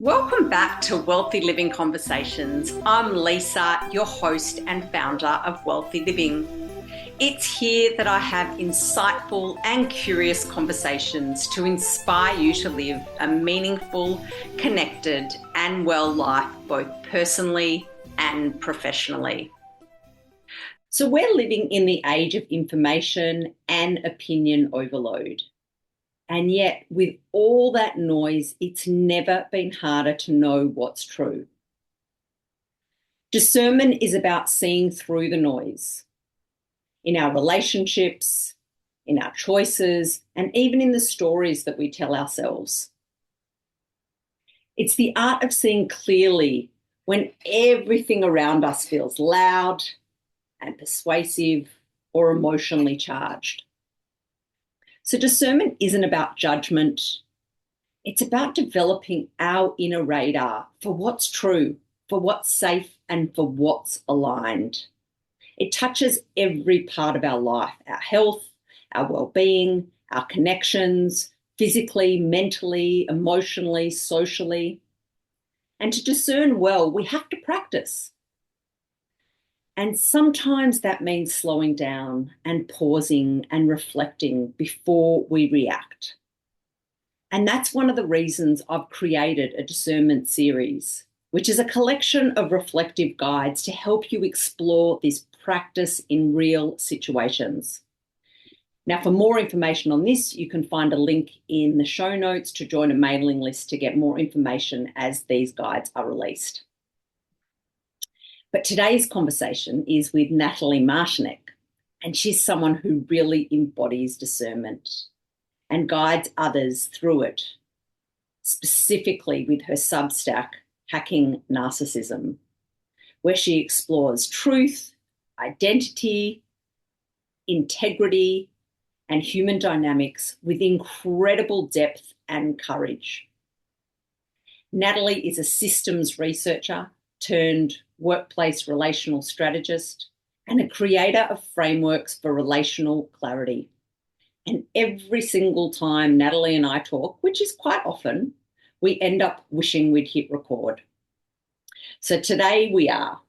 Welcome back to Wealthy Living Conversations. I'm Lisa, your host and founder of Wealthy Living. It's here that I have insightful and curious conversations to inspire you to live a meaningful, connected, and well life, both personally and professionally. So we're living in the age of information and opinion overload. And yet, with all that noise, it's never been harder to know what's true. Discernment is about seeing through the noise in our relationships, in our choices, and even in the stories that we tell ourselves. It's the art of seeing clearly when everything around us feels loud and persuasive or emotionally charged. So discernment isn't about judgment. It's about developing our inner radar for what's true, for what's safe, and for what's aligned. It touches every part of our life, our health, our well-being, our connections, physically, mentally, emotionally, socially. And to discern well, we have to practice. And sometimes that means slowing down and pausing and reflecting before we react. And that's one of the reasons I've created a discernment series, which is a collection of reflective guides to help you explore this practice in real situations. Now, for more information on this, you can find a link in the show notes to join a mailing list to get more information as these guides are released. But today's conversation is with Nathalie Martinek, and she's someone who really embodies discernment and guides others through it, specifically with her Substack, Hacking Narcissism, where she explores truth, identity, integrity, and human dynamics with incredible depth and courage. Nathalie is a systems researcher turned workplace relational strategist and a creator of frameworks for relational clarity. And every single time Nathalie and I talk, which is quite often, we end up wishing we'd hit record. So today we are,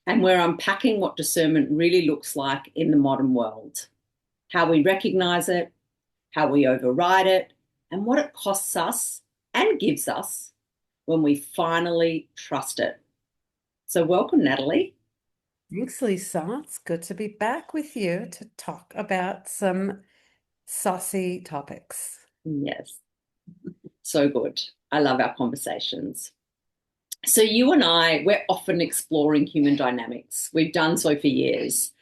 and we're unpacking what discernment really looks like in the modern world, how we recognise it, how we override it, and what it costs us and gives us when we finally trust it. So welcome, Nathalie. Thanks, Lisa. It's good to be back with you to talk about some saucy topics. Yes, so good. I love our conversations. So you and I, we're often exploring human dynamics. We've done so for years.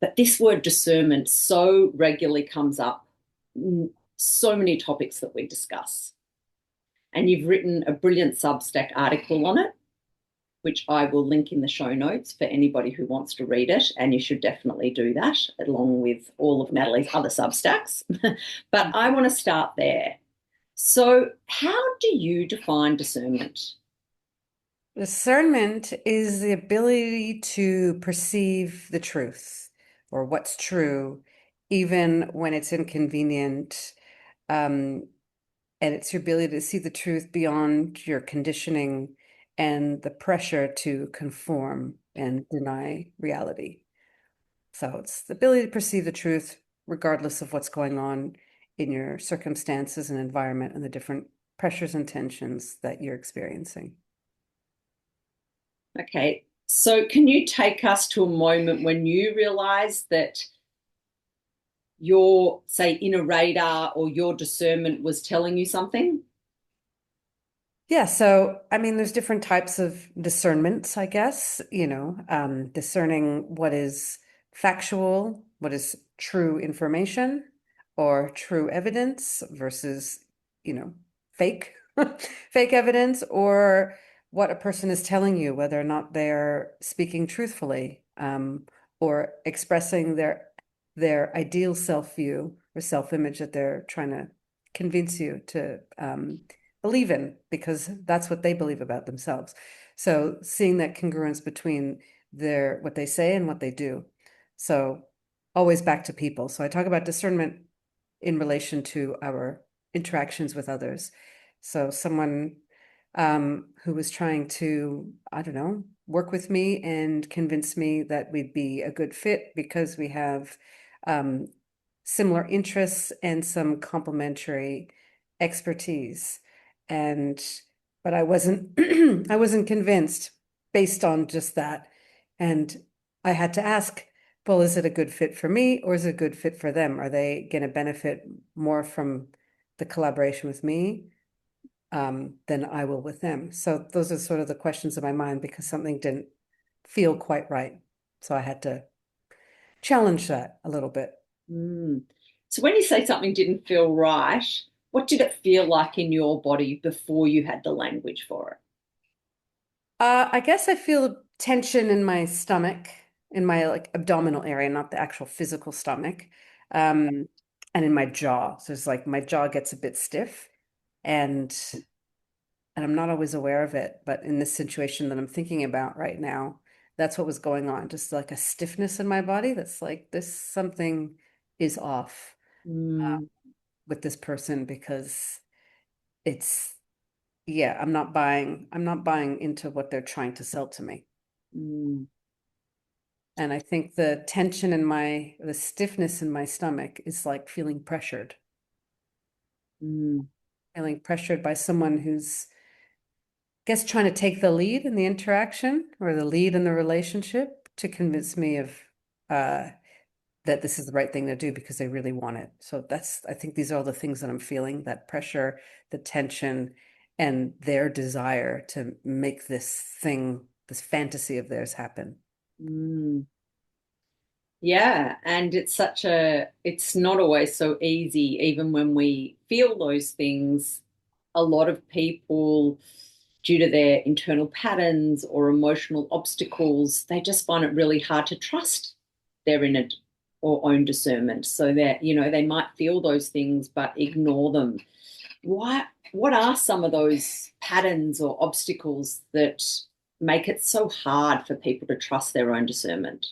But this word discernment so regularly comes up in so many topics that we discuss. And you've written a brilliant Substack article on it, which I will link in the show notes for anybody who wants to read it. And you should definitely do that, along with all of Nathalie's other Substacks. But I want to start there. So how do you define discernment? Discernment is the ability to perceive the truth or what's true, even when it's inconvenient. And it's your ability to see the truth beyond your conditioning and the pressure to conform and deny reality. So it's the ability to perceive the truth regardless of what's going on in your circumstances and environment and the different pressures and tensions that you're experiencing. Okay, so can you take us to a moment when you realised that your, say, inner radar or your discernment was telling you something? Yeah, so I mean, there's different types of discernments, I guess, discerning what is factual, what is true information or true evidence versus, fake, fake evidence, or what a person is telling you, whether or not they're speaking truthfully, or expressing their ideal self-view or self-image that they're trying to convince you to believe in, because that's what they believe about themselves. So seeing that congruence between what they say and what they do. So always back to people. So I talk about discernment in relation to our interactions with others. So someone who was trying to, I don't know, work with me and convince me that we'd be a good fit because we have um, similar interests and some complementary expertise. And but I wasn't I wasn't convinced based on just that. And I had to ask, well, is it a good fit for me or is it a good fit for them? Are they going to benefit more from the collaboration with me than I will with them? So those are sort of the questions in my mind because something didn't feel quite right. So I had to challenge that a little bit. Mm. So when you say something didn't feel right, what did it feel like in your body before you had the language for it? I guess I feel tension in my stomach, in my like abdominal area, not the actual physical stomach, um, and in my jaw. So it's like my jaw gets a bit stiff, and I'm not always aware of it. But in this situation that I'm thinking about right now, that's what was going on. Just like a stiffness in my body. That's like this something is off Mm, with this person because it's yeah, I'm not buying into what they're trying to sell to me. mm, And I think the stiffness in my stomach is like mm, feeling pressured by someone who's, I guess, trying to take the lead in the interaction or the lead in the relationship to convince me of uh, that this is the right thing to do because they really want it. So I think these are all the things that I'm feeling, that pressure, the tension, and their desire to make this fantasy of theirs happen. mm. Yeah, and it's not always so easy, even when we feel those things. A lot of people, due to their internal patterns or emotional obstacles, they just find it really hard to trust their inner or own discernment. So that, they might feel those things but ignore them. What are some of those patterns or obstacles that make it so hard for people to trust their own discernment?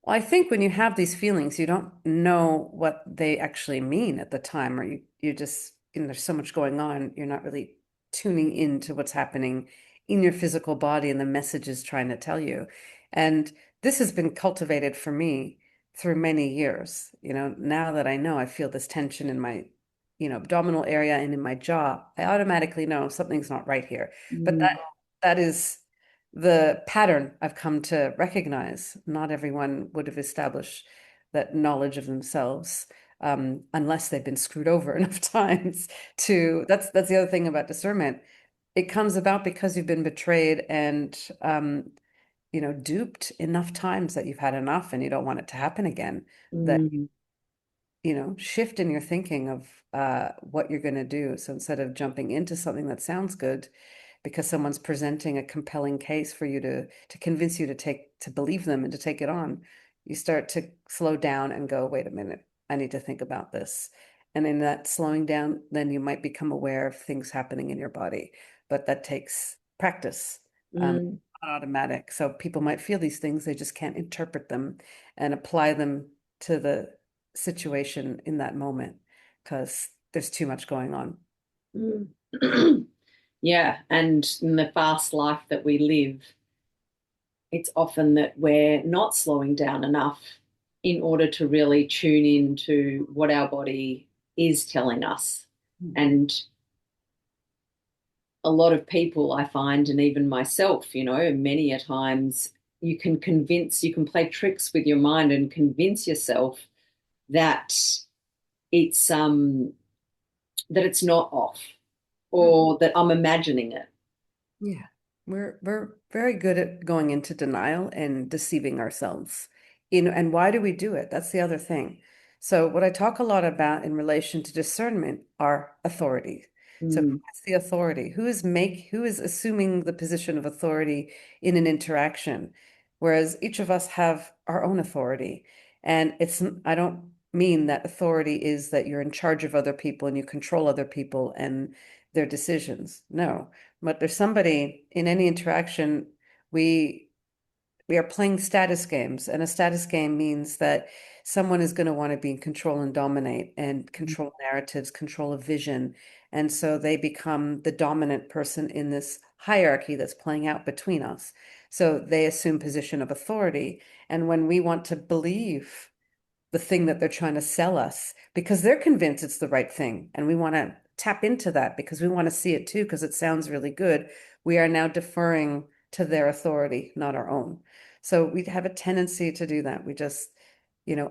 Well, I think when you have these feelings, you don't know what they actually mean at the time, or you just, there's so much going on, you're not really tuning into what's happening in your physical body and the messages trying to tell you. And this has been cultivated for me through many years. Now that I know I feel this tension in my, abdominal area and in my jaw, I automatically know something's not right here. But Mm, that is the pattern I've come to recognize. Not everyone would have established that knowledge of themselves unless they've been screwed over enough times to that's the other thing about discernment. It comes about because you've been betrayed and duped enough times that you've had enough and you don't want it to happen again. That mm, shift in your thinking of what you're going to do. So instead of jumping into something that sounds good, because someone's presenting a compelling case for you to convince you to believe them and to take it on, you start to slow down and go, wait a minute, I need to think about this. And in that slowing down, then you might become aware of things happening in your body. But that takes practice, mm, not automatic. So people might feel these things, they just can't interpret them and apply them to the situation in that moment because there's too much going on. mm. Yeah, and in the fast life that we live, it's often that we're not slowing down enough in order to really tune in to what our body is telling us. And a lot of people I find, and even myself, many a times you can play tricks with your mind and convince yourself that it's that it's not off or that I'm imagining it. Yeah, we're very good at going into denial and deceiving ourselves. And why do we do it? That's the other thing. So what I talk a lot about in relation to discernment are authority. So who Mm, has the authority? Who is assuming the position of authority in an interaction? Whereas each of us have our own authority. And I don't mean that authority is that you're in charge of other people and you control other people and their decisions. No, but there's somebody in any interaction, we we are playing status games, and a status game means that someone is going to want to be in control and dominate and control narratives, control a vision, And so they become the dominant person in this hierarchy that's playing out between us. So they assume position of authority. And when we want to believe the thing that they're trying to sell us, because they're convinced it's the right thing, and we want to tap into that because we want to see it too, because it sounds really good, we are now deferring to their authority, not our own. So we have a tendency to do that. We just,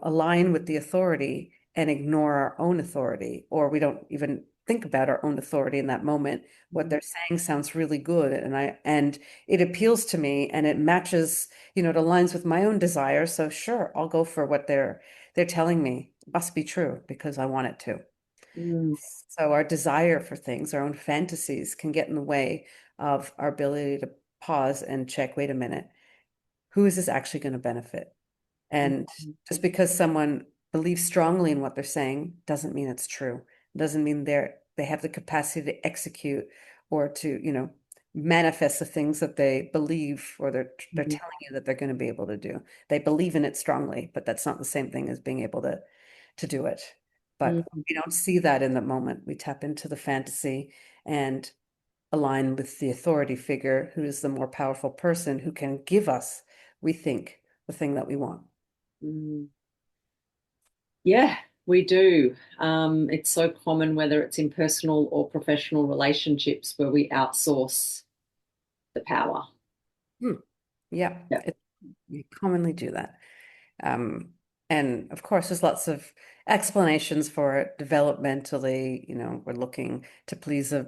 align with the authority and ignore our own authority, or we don't even think about our own authority in that moment. What they're saying sounds really good, and it appeals to me, and it matches, it aligns with my own desires. So sure, I'll go for what they're telling me. It must be true because I want it to. Mm, So our desire for things, our own fantasies, can get in the way of our ability to pause and check, wait a minute, who is this actually going to benefit? And just because someone believes strongly in what they're saying doesn't mean it's true. Doesn't mean they have the capacity to execute or to, manifest the things that they believe, or they're telling you that they're going to be able to do. They believe in it strongly, but that's not the same thing as being able to do it. But mm, we don't see that in the moment. We tap into the fantasy and align with the authority figure, who is the more powerful person who can give us, we think, the thing that we want. mm. Yeah, we do. It's so common, whether it's in personal or professional relationships, where we outsource the power. Hmm. Yeah, Yeah. we commonly do that. Um, and of course, there's lots of explanations for it developmentally. We're looking to please a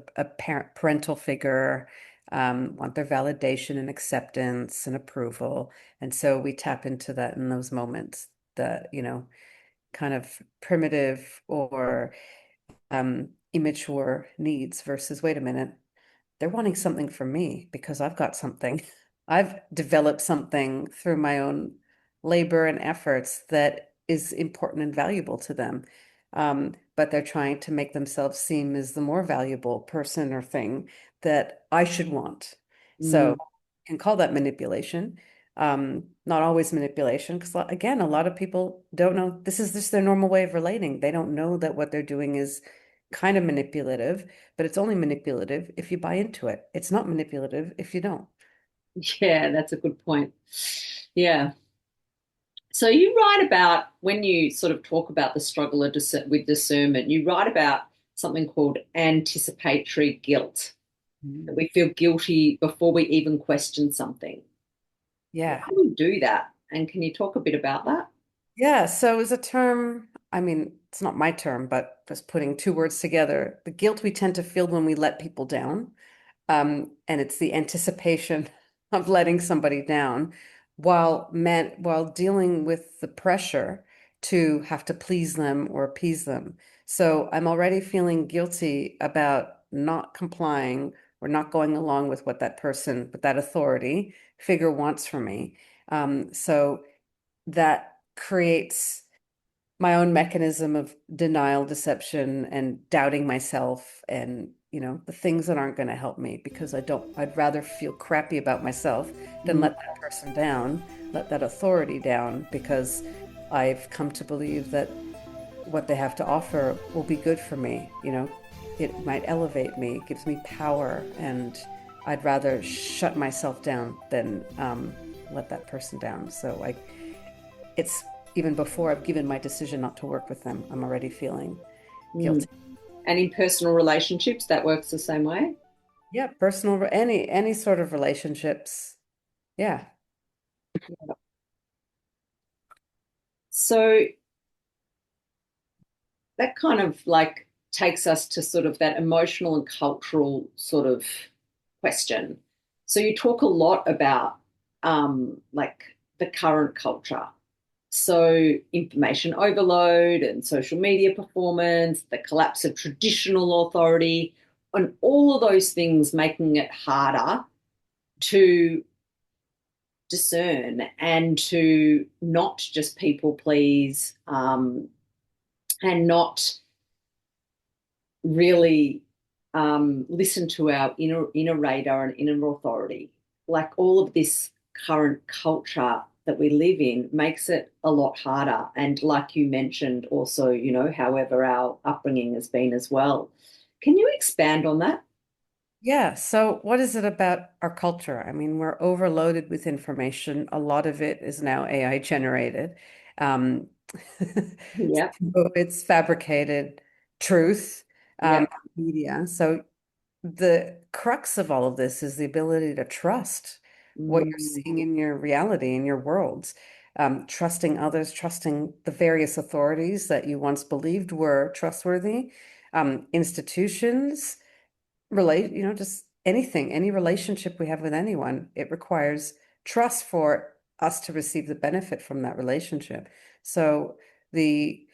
parental figure, want their validation and acceptance and approval. And so we tap into that in those moments that, kind of primitive or immature needs versus, wait a minute, they're wanting something from me because I've got something. I've developed something through my own labor and efforts that is important and valuable to them. But they're trying to make themselves seem as the more valuable person or thing that I should want. So Mm. you can call that manipulation. Not always manipulation, because again, a lot of people don't know this is just their normal way of relating. They don't know that what they're doing is kind of manipulative, but it's only manipulative if you buy into it. It's not manipulative if you don't. Yeah, that's a good point. Yeah. So you write about, when you sort of talk about the struggle of with discernment, you write about something called anticipatory guilt. That Mm. we feel guilty before we even question something. Why Yeah. do we do that? And can you talk a bit about that? Yeah. So as a term, I mean, it's not my term, but just putting two words together, the guilt we tend to feel when we let people down. And it's the anticipation of letting somebody down while dealing with the pressure to have to please them or appease them. So I'm already feeling guilty about not complying or not going along with what that person, with that authority figure wants from me. So that creates my own mechanism of denial, deception, and doubting myself, and the things that aren't going to help me, because I'd rather feel crappy about myself than Mm, let that person down, let that authority down, because I've come to believe that what they have to offer will be good for me. It might elevate me, it gives me power, and I'd rather shut myself down than let that person down. So it's even before I've given my decision not to work with them, I'm already feeling mm. guilty. And in personal relationships, that works the same way. Yeah, personal, any sort of relationships. Yeah. So that kind of like takes us to sort of that emotional and cultural sort of question. So you talk a lot about like the current culture. So information overload and social media performance, the collapse of traditional authority, and all of those things making it harder to discern and to not just people please, and not really listen to our inner radar and inner authority. Like all of this current culture that we live in makes it a lot harder. And like you mentioned, also, however our upbringing has been as well. Can you expand on that? Yeah. So, what is it about our culture? I mean, we're overloaded with information. A lot of it is now AI generated. Um, Yeah, so it's fabricated truth, yeah. media. So, the crux of all of this is the ability to trust what you're Mm, seeing in your reality, in your worlds, trusting others, trusting the various authorities that you once believed were trustworthy, institutions just anything, any relationship we have with anyone, it requires trust for us to receive the benefit from that relationship. So the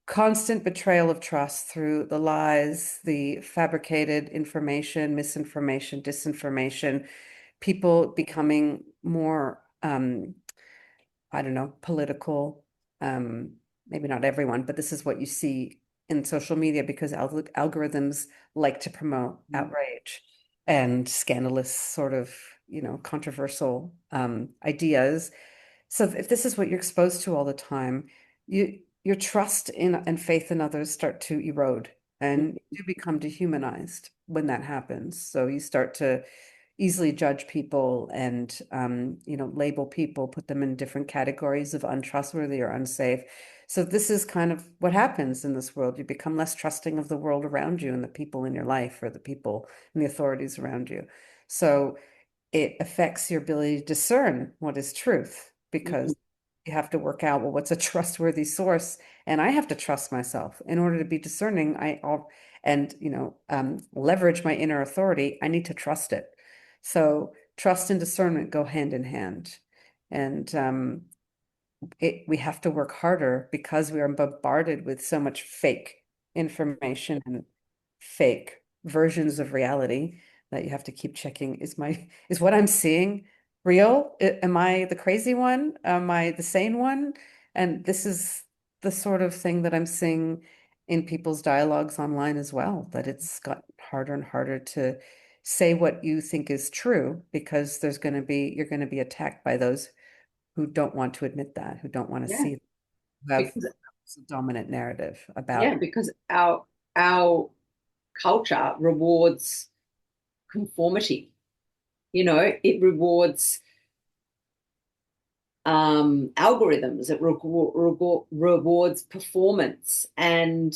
constant betrayal of trust through the lies, the fabricated information, misinformation, disinformation, people becoming more I don't know, political. Um, Maybe not everyone, but this is what you see in social media because algorithms like to promote outrage and scandalous sort of, controversial ideas. So if this is what you're exposed to all the time, your trust in and faith in others start to erode and you become dehumanized when that happens. So you start to easily judge people and label people, put them in different categories of untrustworthy or unsafe. So this is kind of what happens in this world. You become less trusting of the world around you and the people in your life or the people and the authorities around you. So it affects your ability to discern what is truth Mhm. because you have to work out, well, what's a trustworthy source? And I have to trust myself in order to be discerning. Leverage my inner authority. I need to trust it. So trust and discernment go hand in hand. And we have to work harder because we are bombarded with so much fake information and fake versions of reality that you have to keep checking. Is what I'm seeing real? Am I the crazy one? Am I the sane one? And this is the sort of thing that I'm seeing in people's dialogues online as well, that it's gotten harder and harder to say what you think is true because you're going to be attacked by those who don't want to admit that, who don't want to Yeah, see, who have because a dominant narrative yeah, about. because our culture rewards conformity. It rewards algorithms. It rewards performance, and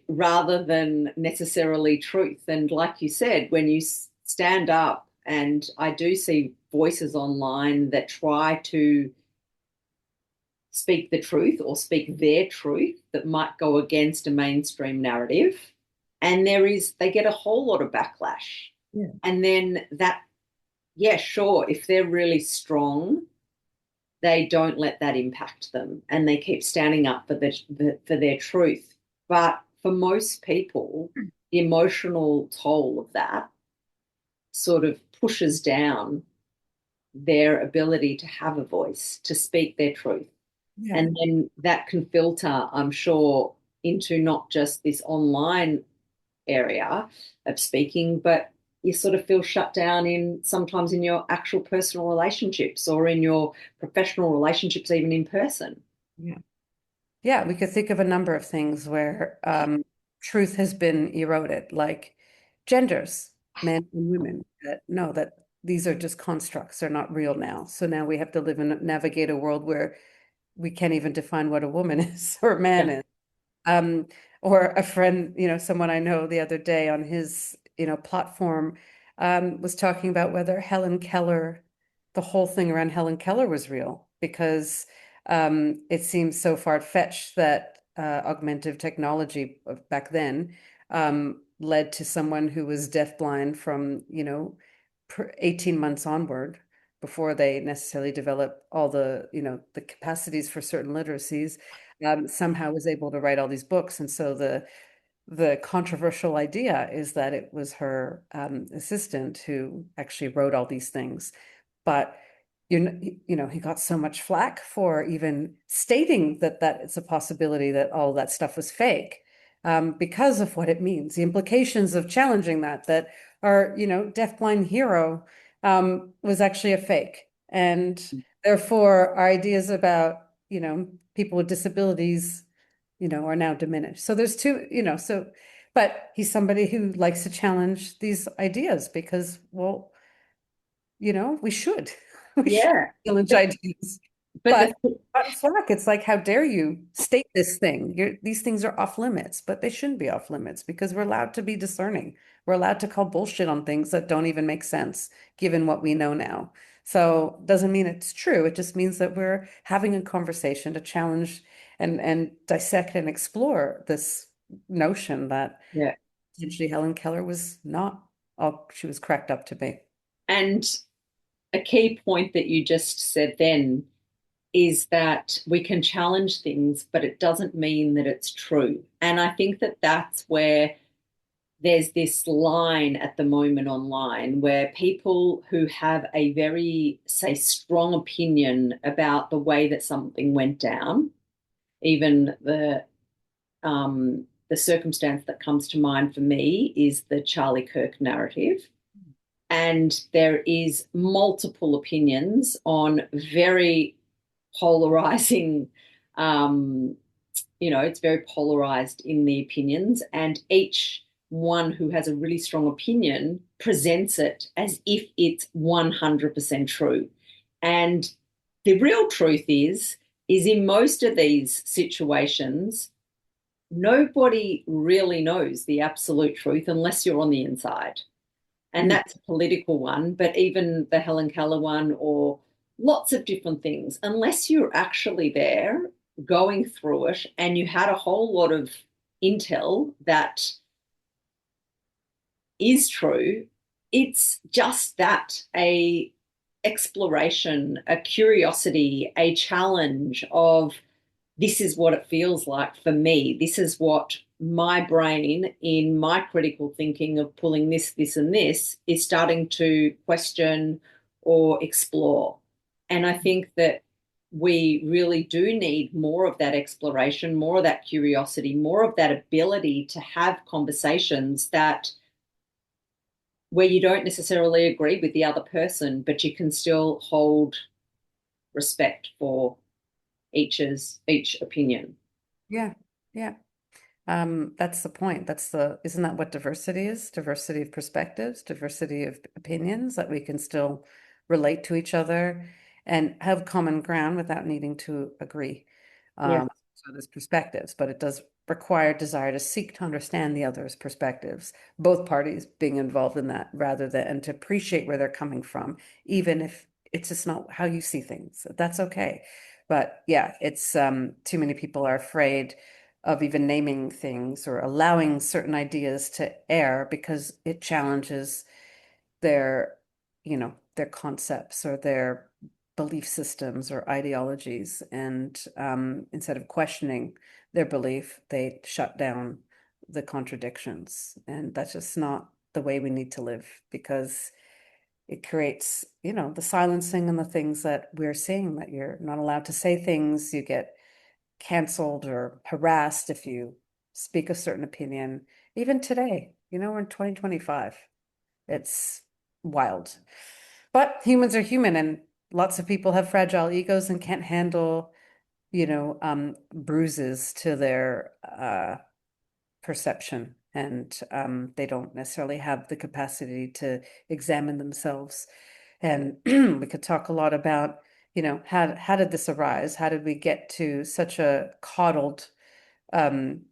rather than necessarily truth. And like you said, when you stand up, and I do see voices online that try to speak the truth or speak their truth that might go against a mainstream narrative, and they get a whole lot of backlash. Yeah. And then that, yeah, sure, if they're really strong, they don't let that impact them and they keep standing up for their truth. But for most people, the emotional toll of that sort of pushes down their ability to have a voice, to speak their truth. Yeah. And then that can filter, I'm sure, into not just this online area of speaking, but you sort of feel shut down in sometimes in your actual personal relationships or in your professional relationships, even in person. Yeah. Yeah, we could think of a number of things where truth has been eroded, like genders, men and women, that know that these are just constructs, they're not real now. So now we have to live and navigate a world where we can't even define what a woman is or a man Yeah. is. Um, or a friend, someone I know the other day on his, platform, was talking about whether the whole thing around Helen Keller was real because it seems so far-fetched that augmentative technology back then led to someone who was deafblind from, 18 months onward before they necessarily develop all the capacities for certain literacies, somehow was able to write all these books. And so the controversial idea is that it was her assistant who actually wrote all these things. But he got so much flack for even stating that it's a possibility that all that stuff was fake, because of what it means, the implications of challenging that our deafblind hero was actually a fake, and therefore our ideas about people with disabilities are now diminished. So there's two, so But he's somebody who likes to challenge these ideas because, well, we should. We should Yeah. challenge But, ideas. but But the, on Slack, it's like, how dare you state this thing? These things are off limits, but they shouldn't be off limits because we're allowed to be discerning. We're allowed to call bullshit on things that don't even make sense given what we know now. So doesn't mean it's true. It just means that we're having a conversation to challenge and dissect and explore this notion that yeah. essentially Helen Keller was not all she was cracked up to be. And a key point that you just said then is that we can challenge things, but it doesn't mean that it's true. And I think that that's where there's this line at the moment online where people who have a very, say, strong opinion about the way that something went down, even the circumstance that comes to mind for me is the Charlie Kirk narrative. And there is multiple opinions on very polarizing, um, it's very polarized in the opinions, and each one who has a really strong opinion presents it as if it's 100% true. And the real truth is in most of these situations, nobody really knows the absolute truth unless you're on the inside. And Mm. that's a political one, but even the Helen Keller one or lots of different things, unless you're actually there going through it and you had a whole lot of intel that is true, it's just that a exploration, a curiosity, a challenge of this is what it feels like for me. This is what my brain, in my critical thinking of pulling this, this, and this, is starting to question or explore. And I think that we really do need more of that exploration, more of that curiosity, more of that ability to have conversations that where you don't necessarily agree with the other person, but you can still hold respect for each opinion. Yeah, yeah. That's the point. Isn't that what diversity is? Diversity of perspectives, diversity of opinions, that we can still relate to each other and have common ground without needing to agree Yeah. to others' perspectives. But it does require desire to seek to understand the other's perspectives, both parties being involved in that rather than and to appreciate where they're coming from, even if it's just not how you see things. That's okay. But yeah, it's too many people are afraid of even naming things or allowing certain ideas to air because it challenges their, their concepts or their belief systems or ideologies. And instead of questioning their belief, they shut down the contradictions. And that's just not the way we need to live because it creates, the silencing and the things that we're seeing that you're not allowed to say things, you get canceled or harassed if you speak a certain opinion. Even today, we're in 2025. It's wild. But humans are human, and lots of people have fragile egos and can't handle, bruises to their perception. And they don't necessarily have the capacity to examine themselves. And we could talk a lot about, how did this arise? How did we get to such a coddled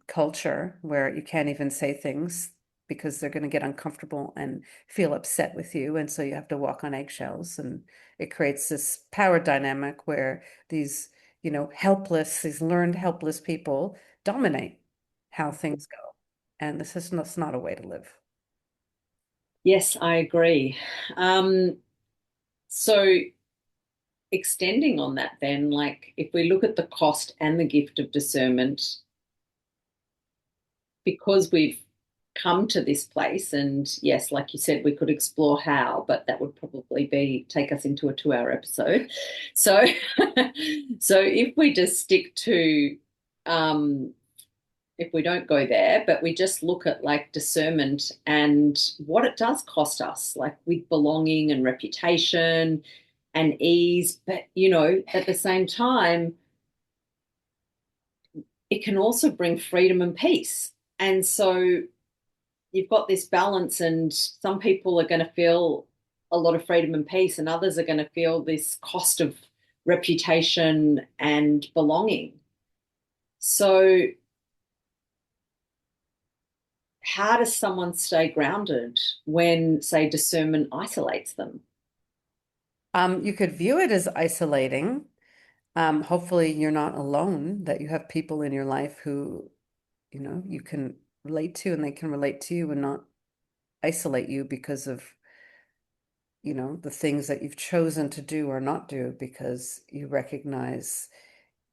culture where you can't even say things because they're going to get uncomfortable and feel upset with you, and so you have to walk on eggshells, and it creates this power dynamic where these learned helpless people dominate how things go, and that's not a way to live. Yes, I agree. So extending on that then, like if we look at the cost and the gift of discernment, because we've come to this place, and yes, like you said, we could explore how, but that would probably be take us into a 2 hour episode. So so if we just stick to if we don't go there, but we just look at like discernment and what it does cost us, like with belonging and reputation and ease. But, at the same time, it can also bring freedom and peace. And so you've got this balance, and some people are going to feel a lot of freedom and peace, and others are going to feel this cost of reputation and belonging. So, how does someone stay grounded when, say, discernment isolates them? You could view it as isolating. Hopefully you're not alone, that you have people in your life who, you can relate to and they can relate to you and not isolate you because of, the things that you've chosen to do or not do because you recognize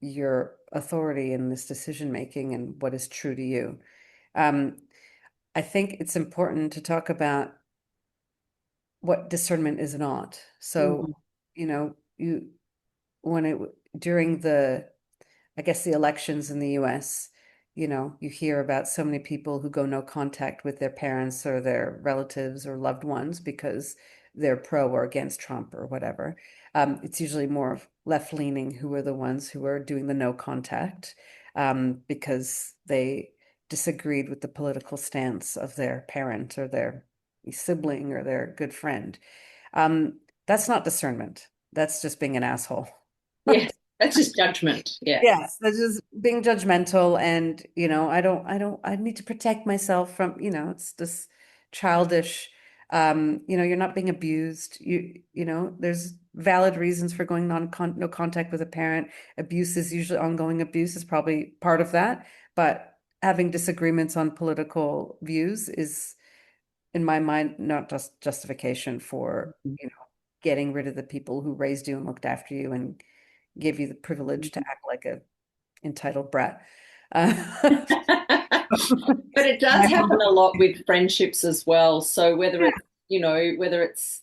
your authority in this decision making and what is true to you. Um, I think it's important to talk about what discernment is not. So, Mm. you when it during the I guess the elections in the US, you hear about so many people who go no contact with their parents or their relatives or loved ones because they're pro or against Trump or whatever. It's usually more of left-leaning who are the ones who are doing the no contact because they disagreed with the political stance of their parent or their sibling or their good friend. That's not discernment. That's just being an asshole. Yes, that's just judgment. Yeah. Yes, that's just being judgmental and, I need to protect myself from, it's this childish, you're not being abused. There's valid reasons for going no contact with a parent. Abuse is usually ongoing abuse is probably part of that, but having disagreements on political views is, in my mind, not just justification for, getting rid of the people who raised you and looked after you and gave you the privilege to act like a entitled brat. Uh, But it does happen a lot with friendships as well. So whether yeah, it's, whether it's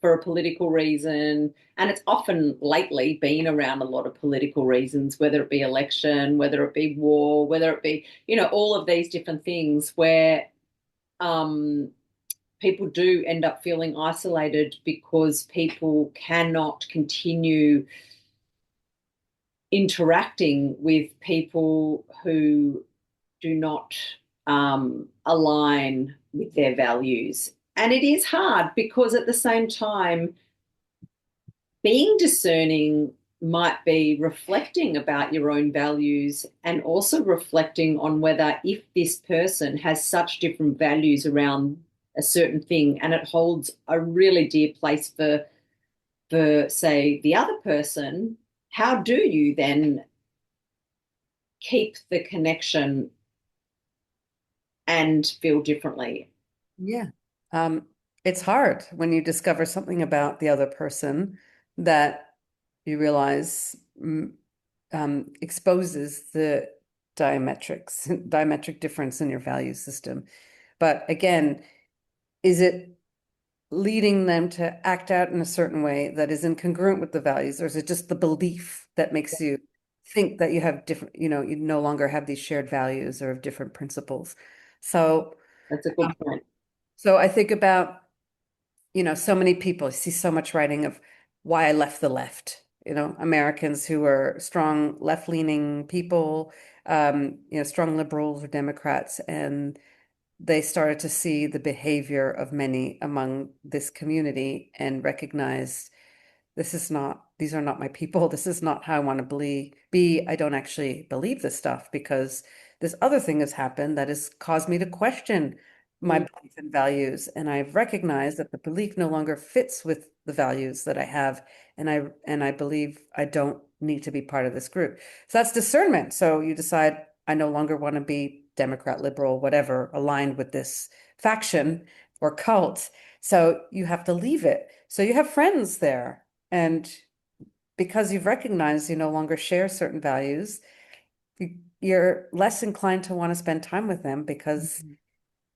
for a political reason, and it's often lately been around a lot of political reasons, whether it be election, whether it be war, whether it be, all of these different things where um, people do end up feeling isolated because people cannot continue interacting with people who do not align with their values. And it is hard because at the same time, being discerning might be reflecting about your own values and also reflecting on whether if this person has such different values around a certain thing and it holds a really dear place for say the other person, how do you then keep the connection and feel differently? yeah. It's hard when you discover something about the other person that you realize exposes the diametric difference in your value system. But again, is it leading them to act out in a certain way that is incongruent with the values, or is it just the belief that makes you think that you have different, you no longer have these shared values or have different principles? So, That's a good point. so I think about, so many people, I see so much writing of why I left the left, Americans who are strong left-leaning people, strong liberals or Democrats, and they started to see the behavior of many among this community and recognized these are not my people. This is not how I want to be. I don't actually believe this stuff because this other thing has happened that has caused me to question my Mm. belief and values. And I've recognized that the belief no longer fits with the values that I have. And I believe I don't need to be part of this group. So that's discernment. So you decide I no longer want to be Democrat, liberal, whatever, aligned with this faction or cult. So you have to leave it. So you have friends there. And because you've recognized you no longer share certain values, you're less inclined to want to spend time with them because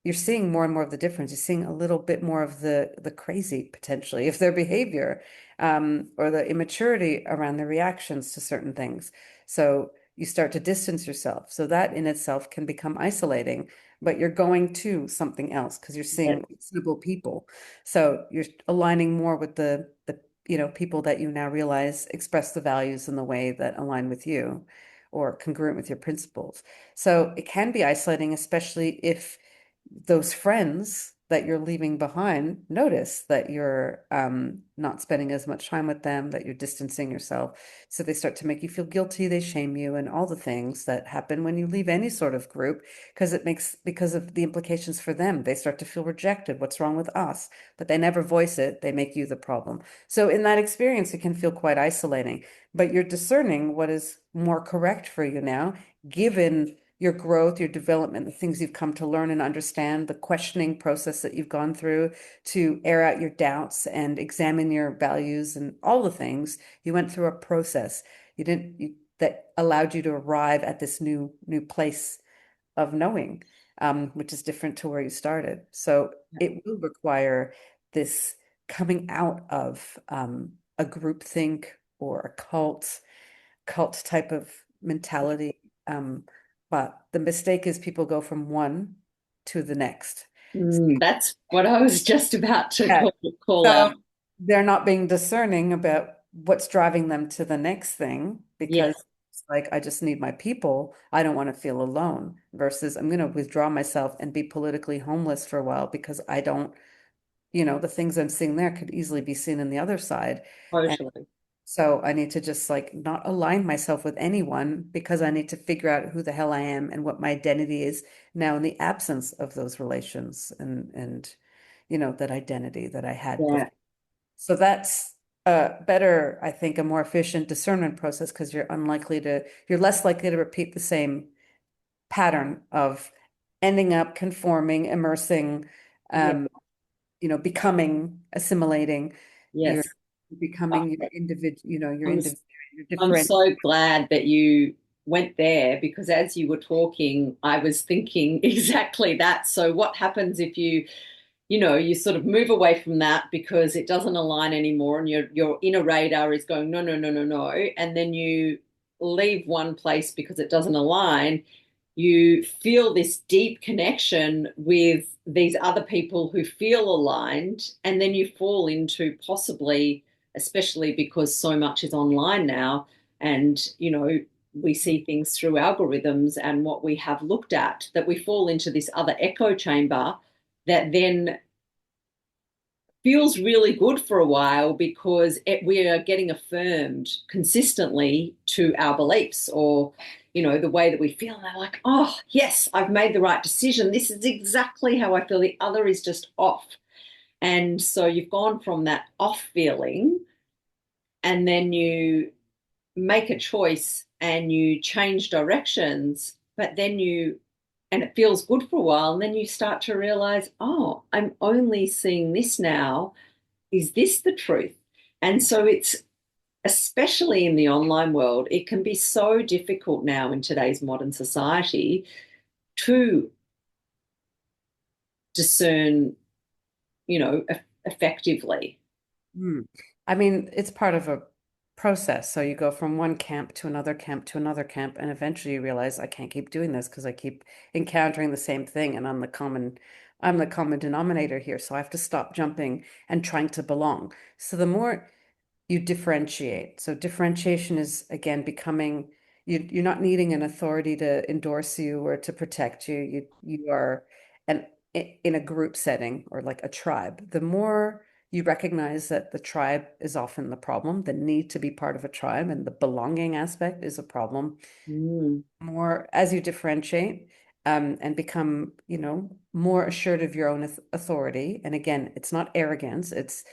you're seeing more and more of the difference. You're seeing a little bit more of the crazy potentially of their behavior, or the immaturity around their reactions to certain things. So you start to distance yourself. So that in itself can become isolating, but you're going to something else because you're Yeah, seeing reasonable people. So you're aligning more with the people that you now realize express the values in the way that align with you or congruent with your principles. So it can be isolating, especially if those friends that you're leaving behind notice that you're not spending as much time with them, that you're distancing yourself. So they start to make you feel guilty, they shame you, and all the things that happen when you leave any sort of group, because of the implications for them. They start to feel rejected. What's wrong with us? But they never voice it. They make you the problem. So in that experience, it can feel quite isolating, but you're discerning what is more correct for you now, given your growth, your development, the things you've come to learn and understand, the questioning process that you've gone through to air out your doubts and examine your values and all the things. You went through a process. That allowed you to arrive at this new place of knowing, which is different to where you started. So it will require this coming out of a group think or a cult type of mentality. But the mistake is people go from one to the next. That's what I was just about to Yeah. call out. So they're not being discerning about what's driving them to the next thing, Yeah, because it's like, I just need my people. I don't want to feel alone, versus I'm going to withdraw myself and be politically homeless for a while because I don't, the things I'm seeing there could easily be seen in the other side. And totally. so I need to just like not align myself with anyone, because I need to figure out who the hell I am and what my identity is now in the absence of those relations and that identity that I had before. Yeah. So that's better, I think, a more efficient discernment process, because you're less likely to repeat the same pattern of ending up conforming, immersing, Yeah. um, becoming, assimilating. You're Yes. becoming your individual, I'm you're I'm different. so glad that you went there because as you were talking, I was thinking exactly that. So what happens if you sort of move away from that because it doesn't align anymore and your inner radar is going, no, no, no, no, no. And then you leave one place because it doesn't align. You feel this deep connection with these other people who feel aligned, and then you fall into possibly, especially because so much is online now, and we see things through algorithms and what we have looked at, that we fall into this other echo chamber that then feels really good for a while because we are getting affirmed consistently to our beliefs or the way that we feel. And they're like, oh yes, I've made the right decision, this is exactly how I feel, the other is just off. And so you've gone from that off feeling and then you make a choice and you change directions, but then and it feels good for a while, and then you start to realize, oh, I'm only seeing this now. Is this the truth? And so it's, especially in the online world, it can be so difficult now in today's modern society to discern, effectively. Mm. I mean, it's part of a process. So you go from one camp to another camp to another camp, and eventually you realize I can't keep doing this because I keep encountering the same thing, and I'm the common denominator here. So I have to stop jumping and trying to belong. So the more you differentiate. So differentiation is again becoming you're not needing an authority to endorse you or to protect you. You are an in a group setting or like a tribe. The more you recognize that the tribe is often the problem, the need to be part of a tribe and the belonging aspect is a problem, Mm. more as you differentiate, and become, more assured of your own authority. And again, it's not arrogance, it's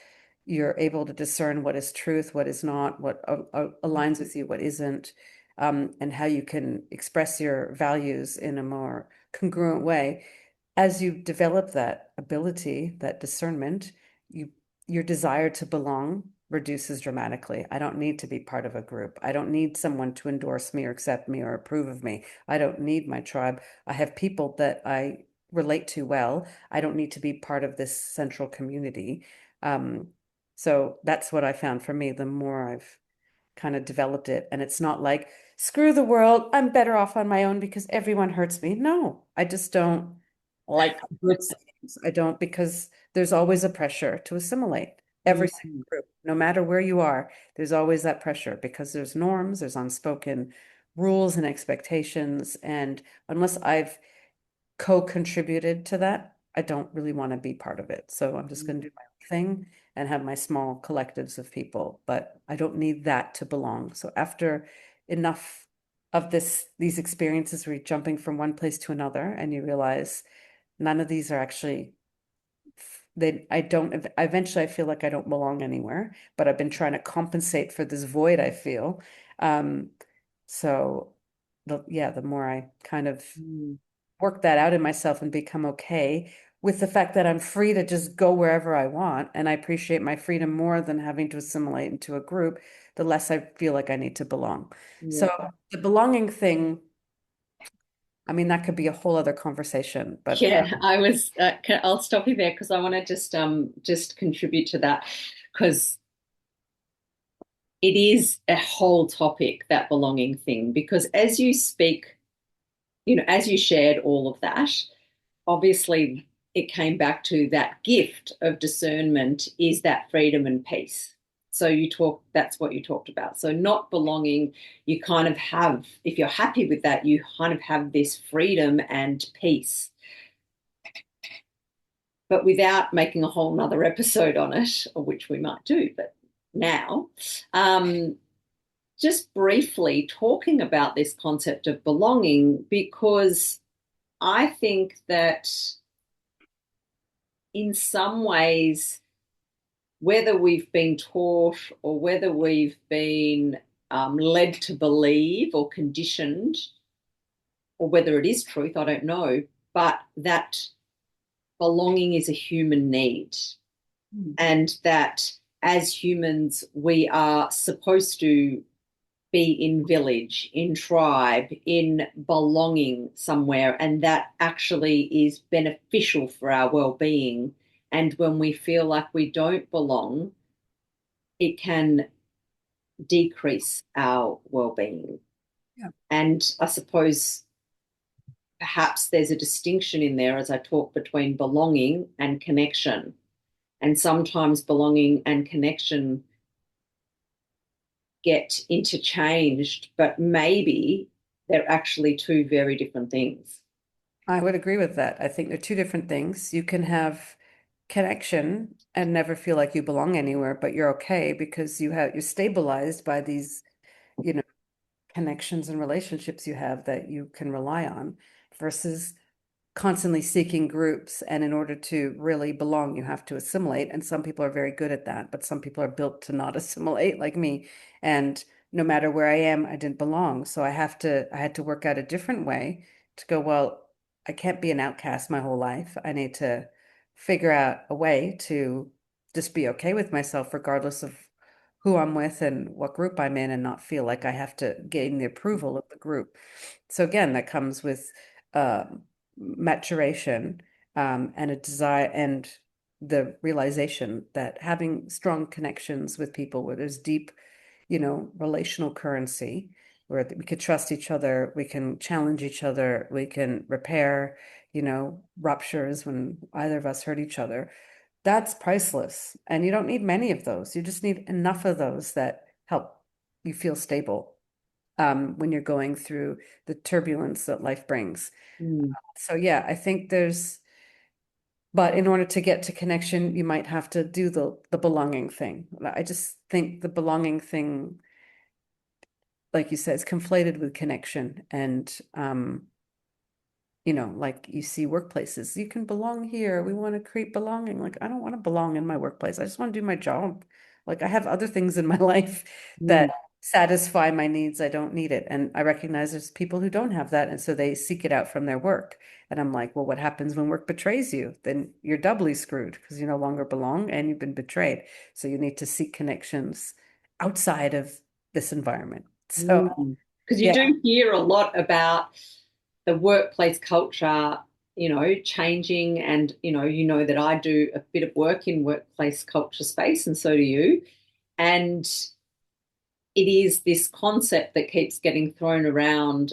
you're able to discern what is truth, what is not, what aligns with you, what isn't, and how you can express your values in a more congruent way. As you develop that ability, that discernment, you your desire to belong reduces dramatically. I don't need to be part of a group. I don't need someone to endorse me or accept me or approve of me. I don't need my tribe. I have people that I relate to well. I don't need to be part of this central community. Um, so that's what I found for me, the more I've kind of developed it. And it's not like, screw the world, I'm better off on my own because everyone hurts me. No, I just don't like good things. I don't, because there's always a pressure to assimilate every single Mm. group, no matter where you are. There's always that pressure because there's norms, there's unspoken rules and expectations. And unless I've co-contributed to that, I don't really want to be part of it. So I'm just going to do my own thing and have my small collectives of people, but I don't need that to belong. So after enough of these experiences where you're jumping from one place to another and you realize none of these are actually I don't eventually I feel like I don't belong anywhere, but I've been trying to compensate for this void I feel. Um, so the more I kind of Mm. work that out in myself and become okay with the fact that I'm free to just go wherever I want, and I appreciate my freedom more than having to assimilate into a group, the less I feel like I need to belong. So Yeah. the belonging thing, I mean, that could be a whole other conversation, but Yeah, I was. I'll stop you there because I want to just contribute to that because it is a whole topic, that belonging thing. Because as you speak, as you shared all of that, obviously it came back to that gift of discernment is that freedom and peace. So that's what you talked about. So not belonging, you kind of have, if you're happy with that, you kind of have this freedom and peace, but without making a whole nother episode on it, which we might do, but now, just briefly talking about this concept of belonging, because I think that in some ways, whether we've been taught or whether we've been led to believe or conditioned, or whether it is truth, I don't know, but that belonging is a human need. And that as humans, we are supposed to be in village, in tribe, in belonging somewhere, and that actually is beneficial for our well-being. And when we feel like we don't belong, it can decrease our well-being. yeah. And I suppose perhaps there's a distinction in there as I talk between belonging and connection. And sometimes belonging and connection get interchanged, but maybe they're actually two very different things. I would agree with that. I think they're two different things. You can have connection and never feel like you belong anywhere, but you're okay because you're stabilized by these, you know, connections and relationships you have that you can rely on versus constantly seeking groups. And in order to really belong, you have to assimilate. And some people are very good at that, but some people are built to not assimilate, like me. And no matter where I am, I didn't belong. So I had to work out a different way to go, well, I can't be an outcast my whole life. I need to figure out a way to just be okay with myself, regardless of who I'm with and what group I'm in, and not feel like I have to gain the approval of the group. So again, that comes with maturation, and a desire and the realization that having strong connections with people where there's deep, relational currency, where we could trust each other, we can challenge each other, we can repair, ruptures when either of us hurt each other. That's priceless. And you don't need many of those. You just need enough of those that help you feel stable, when you're going through the turbulence that life brings. Mm. So yeah, I think but in order to get to connection, you might have to do the belonging thing. I just think the belonging thing, like you said, is conflated with connection. And like you see workplaces, you can belong here. We want to create belonging. Like, I don't want to belong in my workplace. I just want to do my job. Like, I have other things in my life that Mm. satisfy my needs. I don't need it. And I recognize there's people who don't have that. And so they seek it out from their work. And I'm like, well, what happens when work betrays you? Then you're doubly screwed because you no longer belong and you've been betrayed. So you need to seek connections outside of this environment. So, Because you yeah. do hear a lot about the workplace culture, changing, and that I do a bit of work in workplace culture space, and so do you. And it is this concept that keeps getting thrown around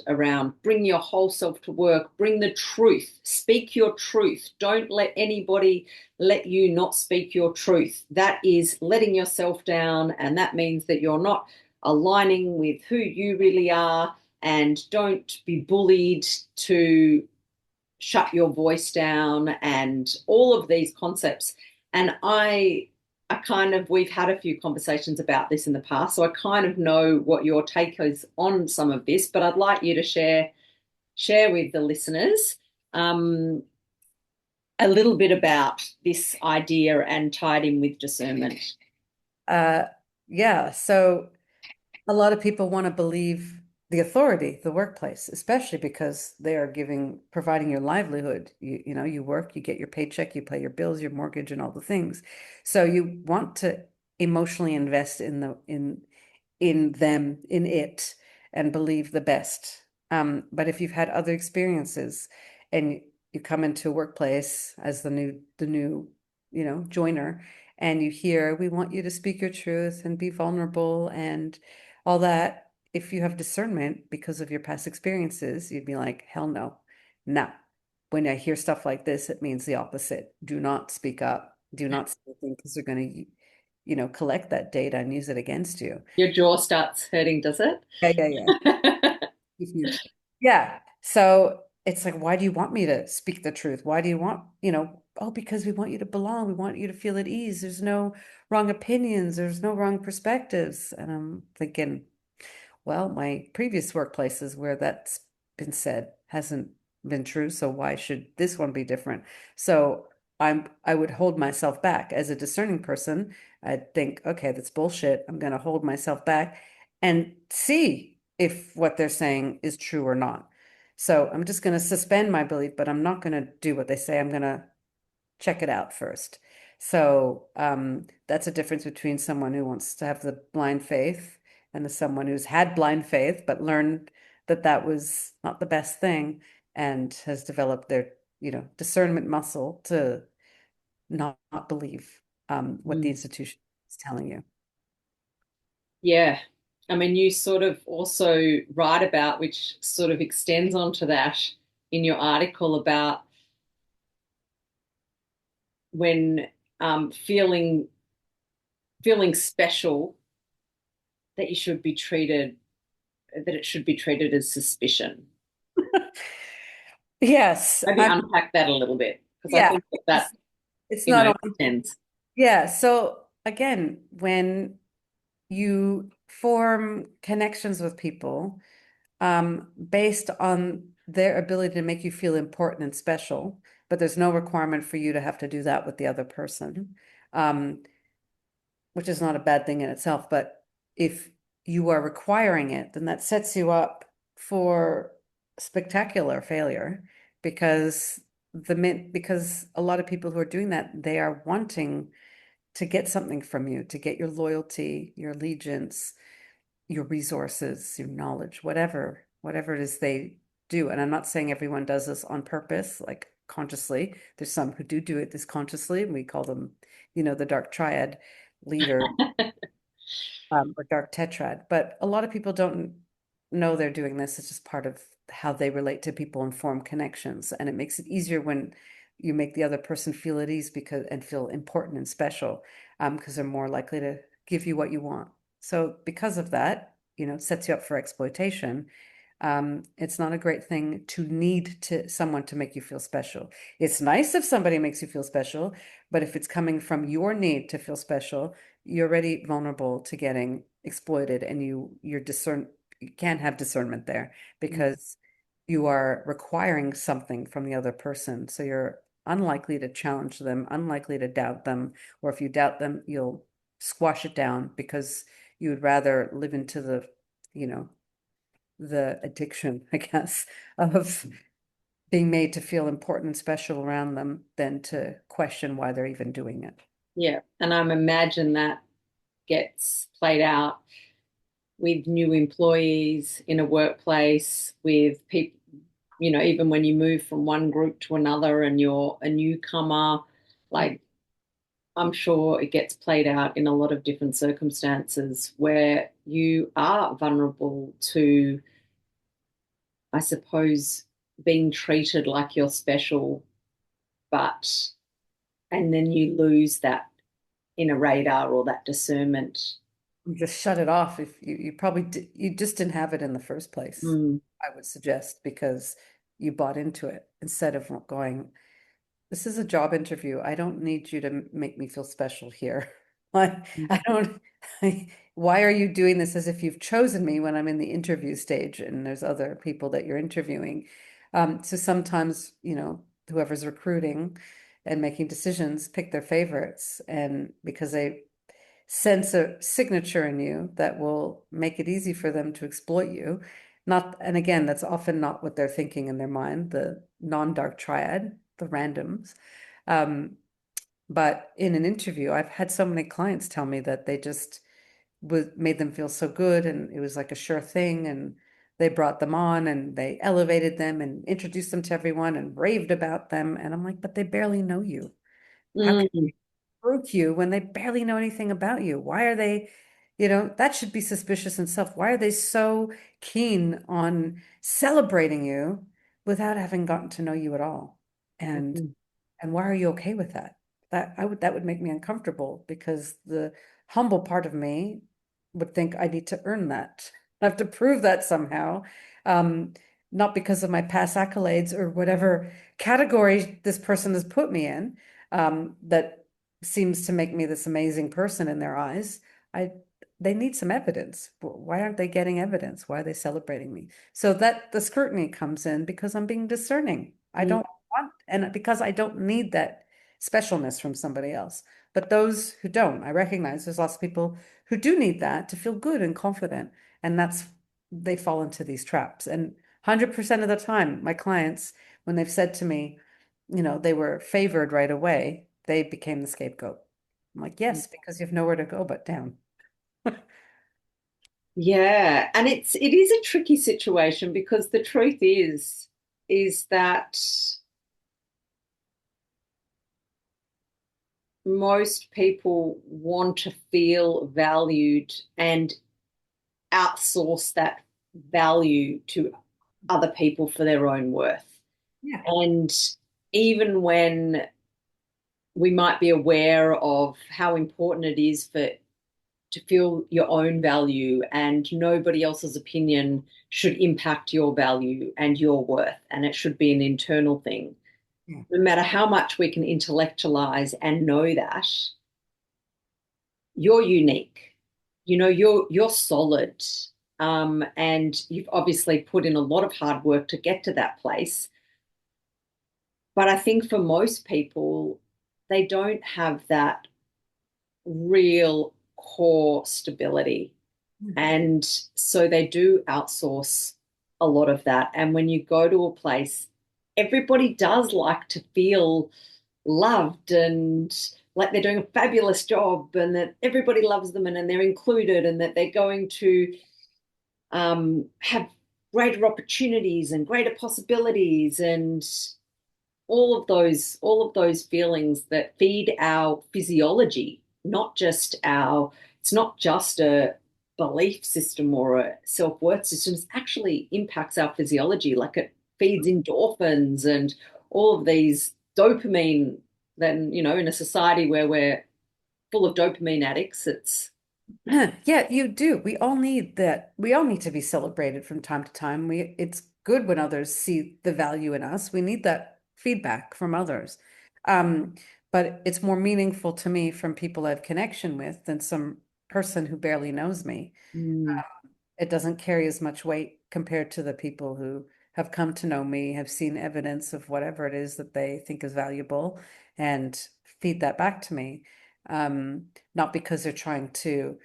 bring your whole self to work, bring the truth, speak your truth, don't let anybody let you not speak your truth. That is letting yourself down, and that means that you're not aligning with who you really are. And don't be bullied to shut your voice down and all of these concepts. And I kind of, we've had a few conversations about this in the past, so I kind of know what your take is on some of this, but I'd like you to share with the listeners um, a little bit about this idea and tied in with discernment. Uh, yeah. So a lot of people want to believe the authority, the workplace, especially because they are providing your livelihood. You know, you work, you get your paycheck, you pay your bills, your mortgage, and all the things. So you want to emotionally invest in them, in it, and believe the best. But if you've had other experiences and you come into a workplace as the new, joiner, and you hear, we want you to speak your truth and be vulnerable and all that. If you have discernment because of your past experiences, you'd be like, hell no. Now, when I hear stuff like this, it means the opposite. Do not speak up. Do not say anything because they're going to, collect that data and use it against you. Your jaw starts hurting, does it? Yeah, yeah, yeah. Mhm. Yeah. So it's like, why do you want me to speak the truth? Why do you want, oh, because we want you to belong. We want you to feel at ease. There's no wrong opinions. There's no wrong perspectives. And I'm thinking, well, my previous workplaces where that's been said hasn't been true. So why should this one be different? So I would hold myself back as a discerning person. I'd think, okay, that's bullshit. I'm going to hold myself back and see if what they're saying is true or not. So I'm just going to suspend my belief, but I'm not going to do what they say. I'm going to check it out first. So that's a difference between someone who wants to have the blind faith and the someone who's had blind faith but learned that that was not the best thing and has developed their, discernment muscle to not believe what the Mm. institution is telling you. Yeah. I mean, you sort of also write about, which sort of extends onto that in your article about when feeling special, that you should be treated that it should be treated as suspicion. Yes, Maybe unpack that a little bit because I yeah, think that it's not only, extends. yeah. So again, when you form connections with people based on their ability to make you feel important and special, but there's no requirement for you to have to do that with the other person, um, which is not a bad thing in itself. But if you are requiring it, then that sets you up for spectacular failure because because a lot of people who are doing that, they are wanting to get something from you, to get your loyalty, your allegiance, your resources, your knowledge, whatever it is they do. And I'm not saying everyone does this on purpose, like consciously. There's some who do it this consciously, and we call them, the dark triad leader, or dark tetrad. But a lot of people don't know they're doing this. It's just part of how they relate to people and form connections. And it makes it easier when you make the other person feel at ease and feel important and special, because they're more likely to give you what you want. So because of that, it sets you up for exploitation. It's not a great thing to need someone to make you feel special. It's nice if somebody makes you feel special, but if it's coming from your need to feel special, you're already vulnerable to getting exploited, and you can't have discernment there because you are requiring something from the other person. So you're unlikely to challenge them, unlikely to doubt them, or if you doubt them, you'll squash it down because you would rather live into you know, the addiction, I guess, of being made to feel important and special around them than to question why they're even doing it. Yeah, and I'm imagine that gets played out with new employees in a workplace, with people, even when you move from one group to another and you're a newcomer, like I'm sure it gets played out in a lot of different circumstances where you are vulnerable to, I suppose, being treated like you're special, but, and then you lose that inner radar or that discernment. You just shut it off if you probably you just didn't have it in the first place, Mm. I would suggest, because you bought into it instead of going, this is a job interview. I don't need you to make me feel special here. I don't, why are you doing this as if you've chosen me when I'm in the interview stage and there's other people that you're interviewing? So sometimes, whoever's recruiting and making decisions pick their favorites, and because they sense a signature in you that will make it easy for them to exploit you. Not, and again, that's often not what they're thinking in their mind, the non-dark triad, the randoms. But in an interview, I've had so many clients tell me that they just made them feel so good, and it was like a sure thing, and they brought them on and they elevated them and introduced them to everyone and raved about them. And I'm like, but they barely know you. How can Mm. broke you when they barely know anything about you? Why are they, that should be suspicious in itself. Why are they so keen on celebrating you without having gotten to know you at all? And Mhm. and why are you okay with that? That would make me uncomfortable, because the humble part of me would think I need to earn that. I have to prove that somehow. Um, Not because of my past accolades or whatever category this person has put me in, that seems to make me this amazing person in their eyes. I They need some evidence. Why aren't they getting evidence? Why are they celebrating me? So that the scrutiny comes in because I'm being discerning. I Mm. don't want, and because I don't need that specialness from somebody else. But those who don't, I recognize there's lots of people who do need that to feel good and confident. And they fall into these traps. And 100% of the time, my clients, when they've said to me, they were favored right away, they became the scapegoat. I'm like, yes, because you have nowhere to go but down. Yeah, and it is a tricky situation because the truth is that most people want to feel valued and outsource that value to other people for their own worth. Yeah. And even when we might be aware of how important it is for to feel your own value and nobody else's opinion should impact your value and your worth, and it should be an internal thing. Yeah. No matter how much we can intellectualize and know that, you're unique. You're solid. And you've obviously put in a lot of hard work to get to that place. But I think for most people, they don't have that real core stability. And so they do outsource a lot of that. And when you go to a place, everybody does like to feel loved and like they're doing a fabulous job and that everybody loves them and they're included and that they're going to have greater opportunities and greater possibilities and all of those feelings that feed our physiology, not just our it's not just a belief system or a self-worth system. It actually impacts our physiology, like it feeds endorphins and all of these dopamine. Then in a society where we're full of dopamine addicts, it's Yeah, you do. We all need that. We all need to be celebrated from time to time. It's good when others see the value in us. We need that feedback from others. Um, but it's more meaningful to me from people I have connection with than some person who barely knows me. mm, It doesn't carry as much weight compared to the people who have come to know me, have seen evidence of whatever it is that they think is valuable, and feed that back to me. Not because they're trying to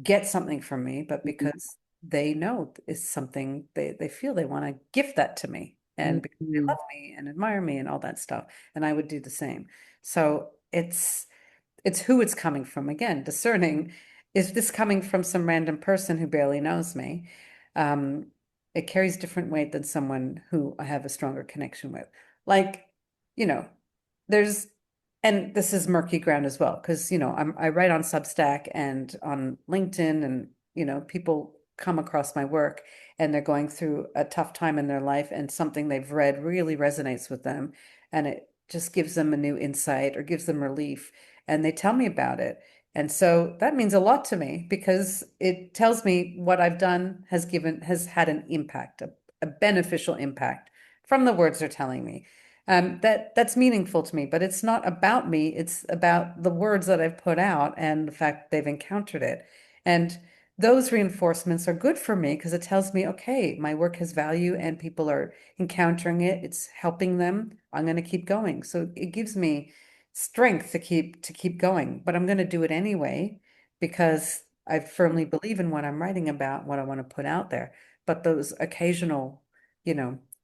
get something from me, but because they know it's something they feel they want to gift that to me, and because they mm, love me and admire me and all that stuff. And I would do the same. So it's who it's coming from. Again, discerning, is this coming from some random person who barely knows me? Um, it carries different weight than someone who I have a stronger connection with. Like, you know, there's, and this is murky ground as well, because, I write on Substack and on LinkedIn, and, people come across my work and they're going through a tough time in their life, and something they've read really resonates with them. And it just gives them a new insight or gives them relief, and they tell me about it. And so that means a lot to me, because it tells me what I've done has had an impact, a beneficial impact from the words they're telling me. That's meaningful to me, but it's not about me. It's about the words that I've put out and the fact they've encountered it. And those reinforcements are good for me because it tells me, okay, my work has value and people are encountering it. It's helping them. I'm going to keep going. So it gives me strength to keep going, but I'm going to do it anyway because I firmly believe in what I'm writing about, what I want to put out there. But those occasional,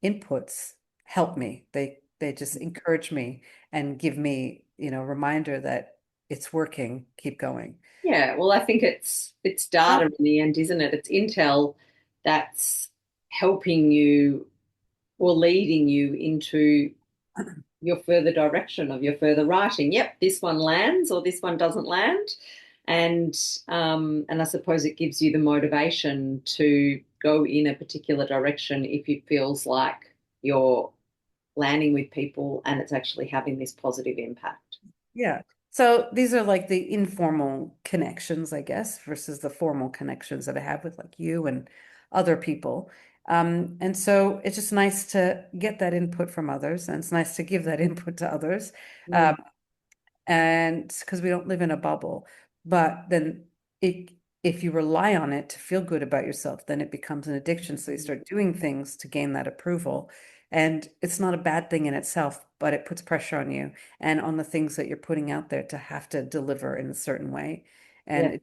inputs help me. They just encourage me and give me, reminder that it's working, keep going. Yeah, well, I think it's data in the end, isn't it? It's intel that's helping you or leading you into your further direction of your further writing. Yep, this one lands or this one doesn't land. And I suppose it gives you the motivation to go in a particular direction if it feels like you're landing with people and it's actually having this positive impact. Yeah. So these are like the informal connections, I guess, versus the formal connections that I have with like you and other people. And so it's just nice to get that input from others, and it's nice to give that input to others. Mm. Um, and because we don't live in a bubble. But then it, if you rely on it to feel good about yourself, then it becomes an addiction. So you start doing things to gain that approval. And it's not a bad thing in itself, but it puts pressure on you and on the things that you're putting out there to have to deliver in a certain way. And Yeah.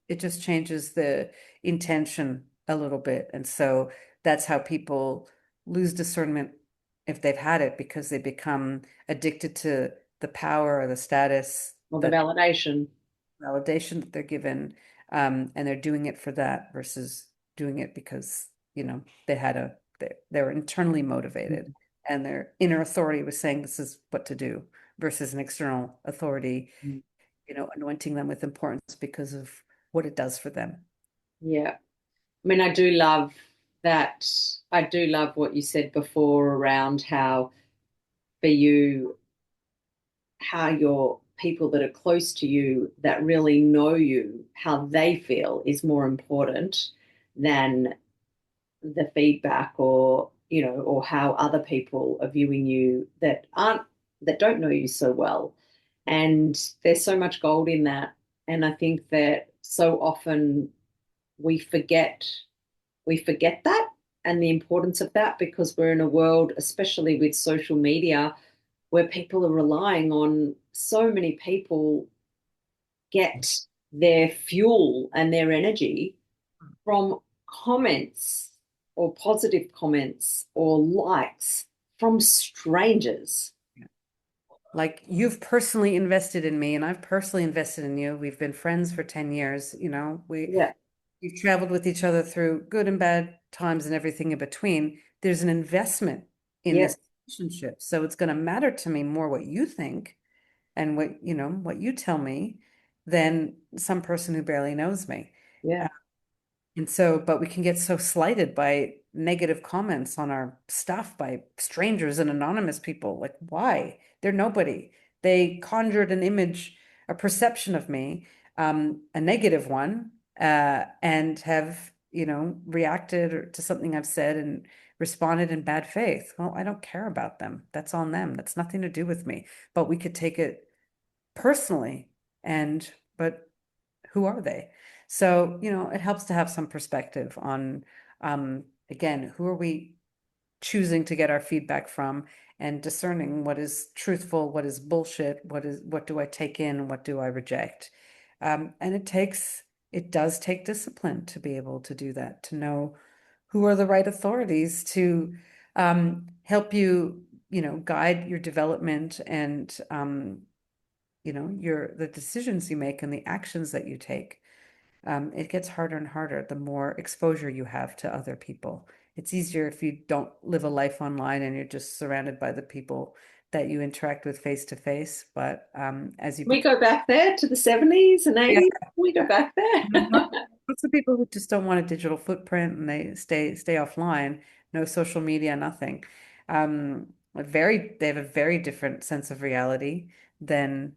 it just changes the intention a little bit. And so that's how people lose discernment if they've had it, because they become addicted to the power or the status, Or the that validation. validation that they're given, and they're doing it for that versus doing it because they were internally motivated and their inner authority was saying this is what to do versus an external authority, anointing them with importance because of what it does for them. Yeah. I mean, I do love that. I do love what you said before around how for you, how your people that are close to you that really know you, how they feel is more important than the feedback or, or how other people are viewing you that don't know you so well. And there's so much gold in that. And I think that so often we forget we forget that and the importance of that because we're in a world, especially with social media, where people are relying on so many people get their fuel and their energy from comments or positive comments or likes from strangers. Like you've personally invested in me and I've personally invested in you. We've been friends for 10 years, Yeah. we've traveled with each other through good and bad times and everything in between. There's an investment in Yeah. this relationship. So it's going to matter to me more what you think and what you tell me than some person who barely knows me. Yeah. And so, but we can get so slighted by negative comments on our stuff by strangers and anonymous people. Like, why? They're nobody. They conjured an image, a perception of me, a negative one, and have, reacted to something I've said and responded in bad faith. Well, I don't care about them. That's on them. That's nothing to do with me. But we could take it personally, but who are they? So, it helps to have some perspective on, again, who are we choosing to get our feedback from and discerning what is truthful, what is bullshit, what do I take in, what do I reject? And it does take discipline to be able to do that, to know who are the right authorities to help you, guide your development and the decisions you make and the actions that you take. It gets harder and harder the more exposure you have to other people. It's easier if you don't live a life online and you're just surrounded by the people that you interact with face to face. But as you We become, go back there to the 70s and yeah, 80s. We go back there. lots of people who just don't want a digital footprint and they stay offline, no social media, nothing. They have a very different sense of reality than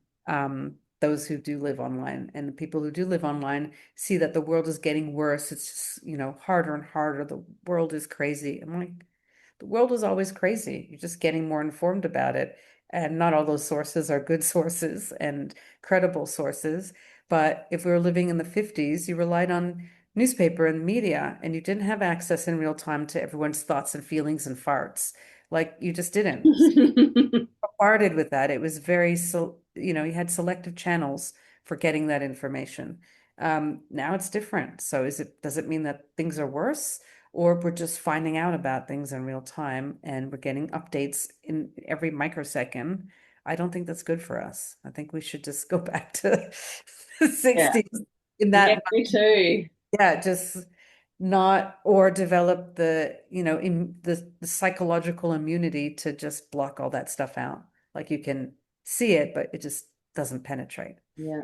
those who do live online. And the people who do live online see that the world is getting worse. It's just, harder and harder. The world is crazy. I'm like, the world is always crazy. You're just getting more informed about it. And not all those sources are good sources and credible sources. But if we were living in the 50s, you relied on newspaper and media, and you didn't have access in real time to everyone's thoughts and feelings and farts. Like you just didn't. Bombarded with that. It was very, so, you had selective channels for getting that information. Now it's different. So does it mean that things are worse, or we're just finding out about things in real time and we're getting updates in every microsecond? I don't think that's good for us. I think we should just go back to the Yeah. 60s in Yeah, that, me too. yeah, just not, or develop in the psychological immunity to just block all that stuff out. Like you can see it, but it just doesn't penetrate. Yeah.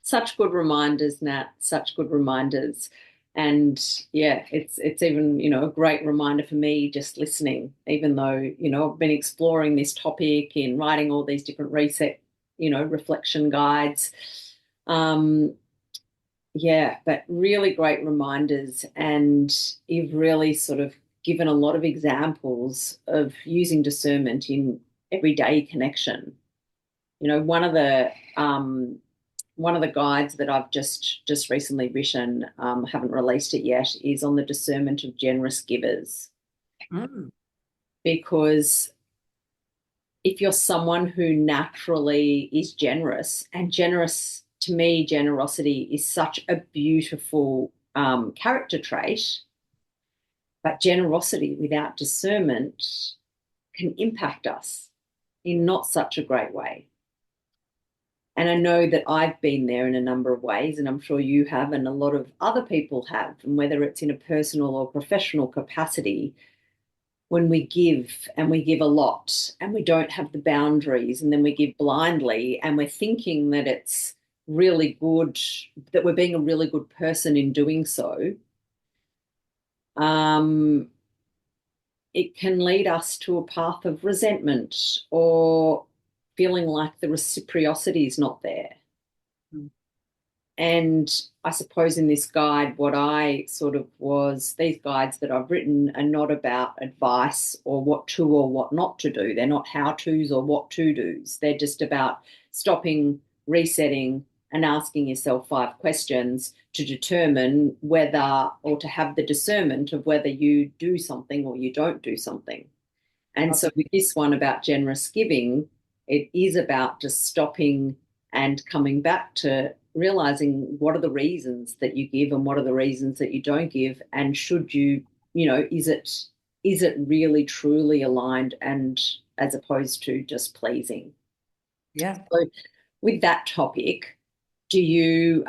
Such good reminders, Nat, such good reminders. And yeah, it's even, a great reminder for me just listening, even though, I've been exploring this topic in writing all these different reset, reflection guides. Um, yeah, but really great reminders. And you've really sort of given a lot of examples of using discernment in everyday connection. One of the guides that I've just recently written, haven't released it yet, is on the discernment of generous givers. Mm. Because if you're someone who naturally is generous, and generous to me, generosity is such a beautiful character trait, but generosity without discernment can impact us in not such a great way. And I know that I've been there in a number of ways, and I'm sure you have, and a lot of other people have, and whether it's in a personal or professional capacity, when we give and we give a lot and we don't have the boundaries, and then we give blindly and we're thinking that it's really good, that we're being a really good person in doing so, um, it can lead us to a path of resentment or feeling like the reciprocity is not there. Mm. And I suppose in this guide, what I sort of was, these guides that I've written are not about advice or what to or what not to do. They're not how to's or what to do's. They're just about stopping, resetting, and asking yourself 5 questions to determine whether, or to have the discernment of whether you do something or you don't do something. And so with this one about generous giving, it is about just stopping and coming back to realizing what are the reasons that you give and what are the reasons that you don't give, and should you, is it really truly aligned, and as opposed to just pleasing. Yeah. So with that topic, do you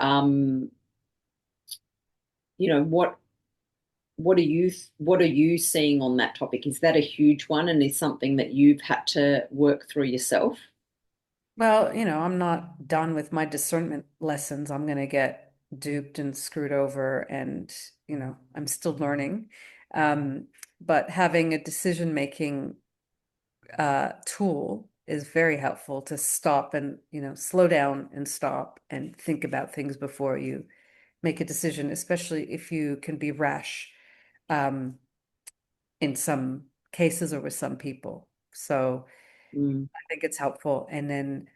what what are you seeing on that topic? Is that a huge one, and is something that you've had to work through yourself? Well, I'm not done with my discernment lessons. I'm going to get duped and screwed over, and, I'm still learning. Um, but having a decision-making tool is very helpful to stop and, slow down and stop and think about things before you make a decision, especially if you can be rash um, in some cases or with some people. So Mm, I think it's helpful. And then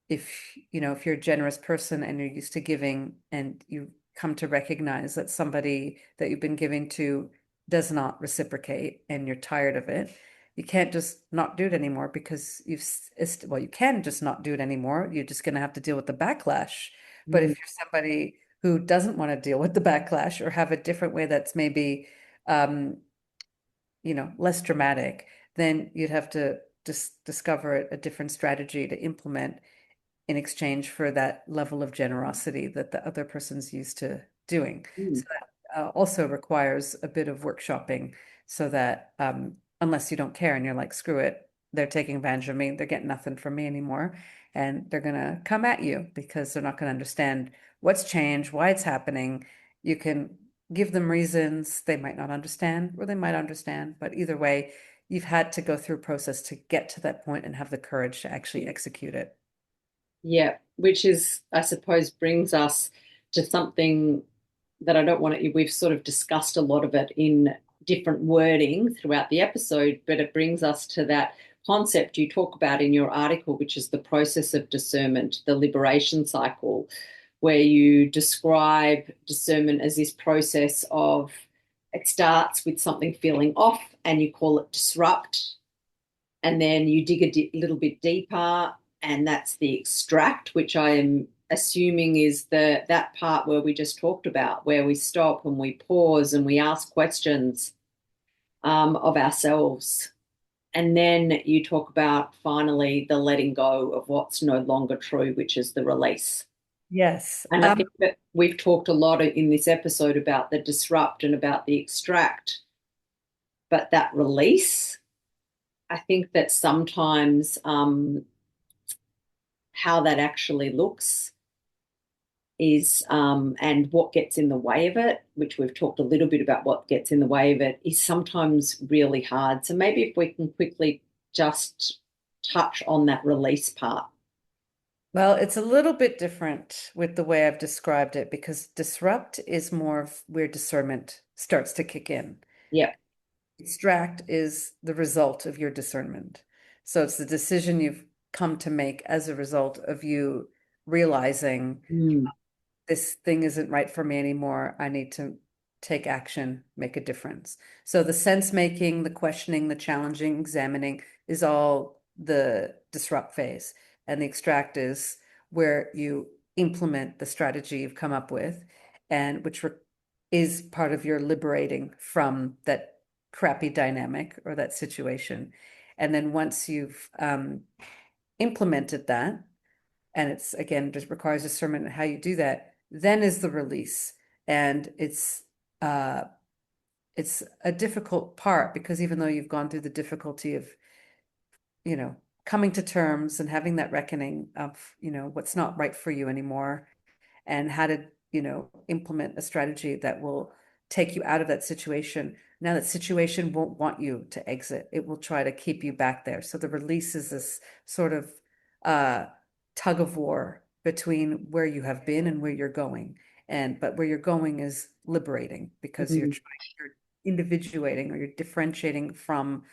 if you're a generous person and you're used to giving, and you come to recognize that somebody that you've been giving to does not reciprocate and you're tired of it, you can't just not do it anymore, because well, you can just not do it anymore. You're just going to have to deal with the backlash. But if mm, you're somebody who doesn't want to deal with the backlash, or have a different way that's maybe um, less dramatic, then you'd have to just discover a different strategy to implement in exchange for that level of generosity that the other person's used to doing. So mm. that also requires a bit of workshopping, so that unless you don't care and you're like, screw it, they're taking advantage of me, they're getting nothing from me anymore, and they're going to come at you because they're not going to understand what's changed, why it's happening. You can give them reasons, they might not understand, or they might understand, but either way, you've had to go through a process to get to that point and have the courage to actually execute it. Yeah, which is, I suppose, brings us to something that I don't want to, we've sort of discussed a lot of it in different wording throughout the episode, but it brings us to that concept you talk about in your article, which is the process of discernment, the liberation cycle, where you describe discernment as this process of it starts with something feeling off and you call it disrupt. And then you dig a little bit deeper, and that's the extract, which I am assuming is that part where we just talked about, where we stop and we pause and we ask questions of ourselves. And then you talk about finally the letting go of what's no longer true, which is the release. Yes. And I think that we've talked a lot in this episode about the disrupt and about the extract, but that release, I think that sometimes how that actually looks is and what gets in the way of it, which we've talked a little bit about what gets in the way of it, is sometimes really hard. So maybe if we can quickly just touch on that release part. Well, it's a little bit different with the way I've described it because disrupt is more of where discernment starts to kick in. Yeah. Extract is the result of your discernment. So it's the decision you've come to make as a result of you realizing this thing isn't right for me anymore. I need to take action, make a difference. So the sense making, the questioning, the challenging, examining is all the disrupt phase. And the extract is where you implement the strategy you've come up with, and which is part of your liberating from that crappy dynamic or that situation. And then once you've implemented that, and it's again just requires discernment how you do that, then is the release. And it's a difficult part because even though you've gone through the difficulty of, coming to terms and having that reckoning of, what's not right for you anymore and how to, implement a strategy that will take you out of that situation. Now that situation won't want you to exit. It will try to keep you back there. So the release is this sort of tug of war between where you have been and where you're going. But where you're going is liberating because you're individuating or you're differentiating from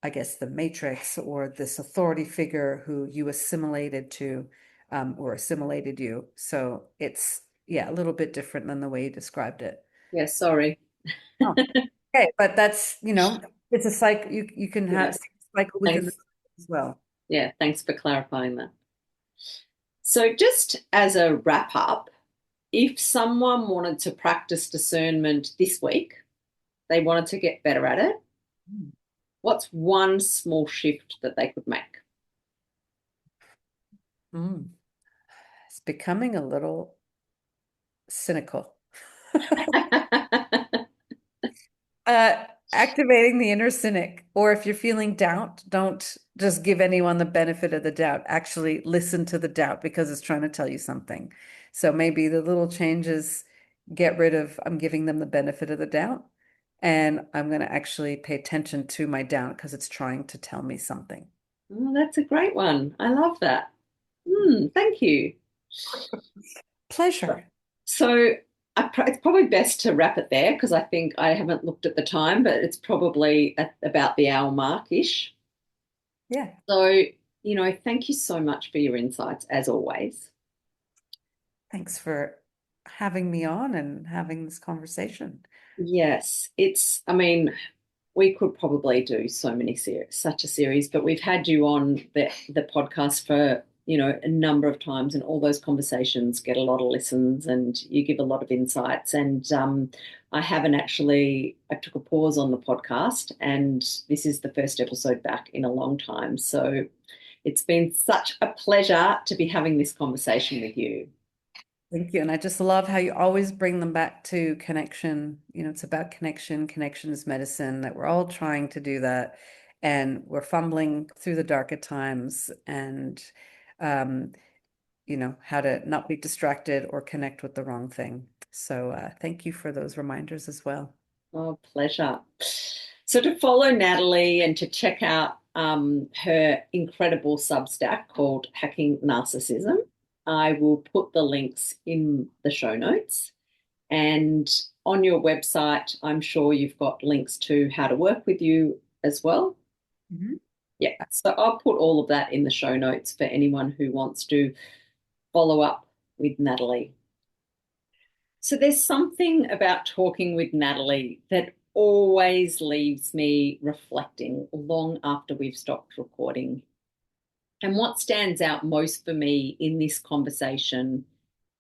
I guess, the matrix or this authority figure who you assimilated to or assimilated you. So it's, a little bit different than the way you described it. Yeah, sorry. Oh, okay, but that's, it's a cycle. You can have cycle within the as well. Yeah, thanks for clarifying that. So just as a wrap up, if someone wanted to practice discernment this week, they wanted to get better at it, what's one small shift that they could make? It's becoming a little cynical. Activating the inner cynic, or if you're feeling doubt, don't just give anyone the benefit of the doubt. Actually listen to the doubt because it's trying to tell you something. So maybe the little changes, get rid of, I'm giving them the benefit of the doubt, and I'm going to actually pay attention to my doubt because it's trying to tell me something. Oh, that's a great one. I love that. Thank you. Pleasure. So it's probably best to wrap it there because I think I haven't looked at the time, but it's probably at about the hour mark-ish. Yeah. So, thank you so much for your insights as always. Thanks for having me on and having this conversation. Yes, we could probably do such a series, but we've had you on the podcast for, a number of times, and all those conversations get a lot of listens and you give a lot of insights. And I took a pause on the podcast, and this is the first episode back in a long time. So it's been such a pleasure to be having this conversation with you. Thank you. And I just love how you always bring them back to connection. It's about connection. Connection is medicine, that we're all trying to do that. And we're fumbling through the dark at times, and, how to not be distracted or connect with the wrong thing. So thank you for those reminders as well. Oh, pleasure. So to follow Nathalie and to check out her incredible Substack called Hacking Narcissism, I will put the links in the show notes. And on your website, I'm sure you've got links to how to work with you as well. Mm-hmm. Yeah, so I'll put all of that in the show notes for anyone who wants to follow up with Nathalie. So there's something about talking with Nathalie that always leaves me reflecting long after we've stopped recording. And what stands out most for me in this conversation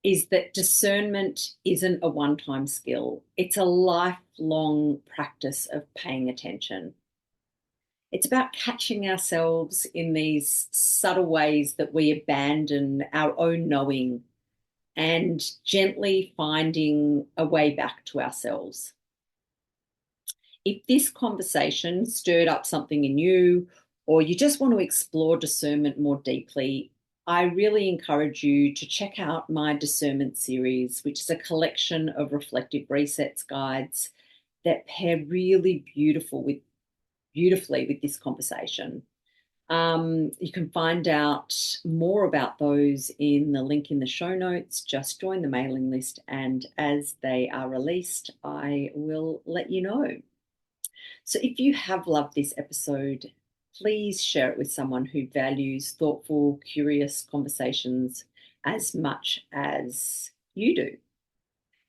is that discernment isn't a one-time skill. It's a lifelong practice of paying attention. It's about catching ourselves in these subtle ways that we abandon our own knowing and gently finding a way back to ourselves. If this conversation stirred up something in you, or you just want to explore discernment more deeply, I really encourage you to check out my Discernment series, which is a collection of reflective resets guides that pair really beautifully with this conversation. You can find out more about those in the link in the show notes. Just join the mailing list, and as they are released, I will let you know. So if you have loved this episode, please share it with someone who values thoughtful, curious conversations as much as you do.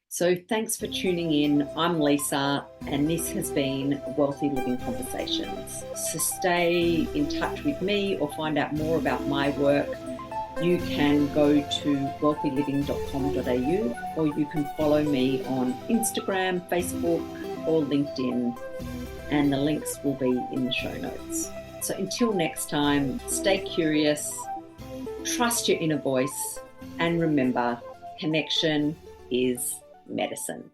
So thanks for tuning in. I'm Lisa, and this has been Wellthy Living Conversations. So stay in touch with me or find out more about my work. You can go to wellthyliving.com.au, or you can follow me on Instagram, Facebook, or LinkedIn, and the links will be in the show notes. So until next time, stay curious, trust your inner voice, and remember, connection is medicine.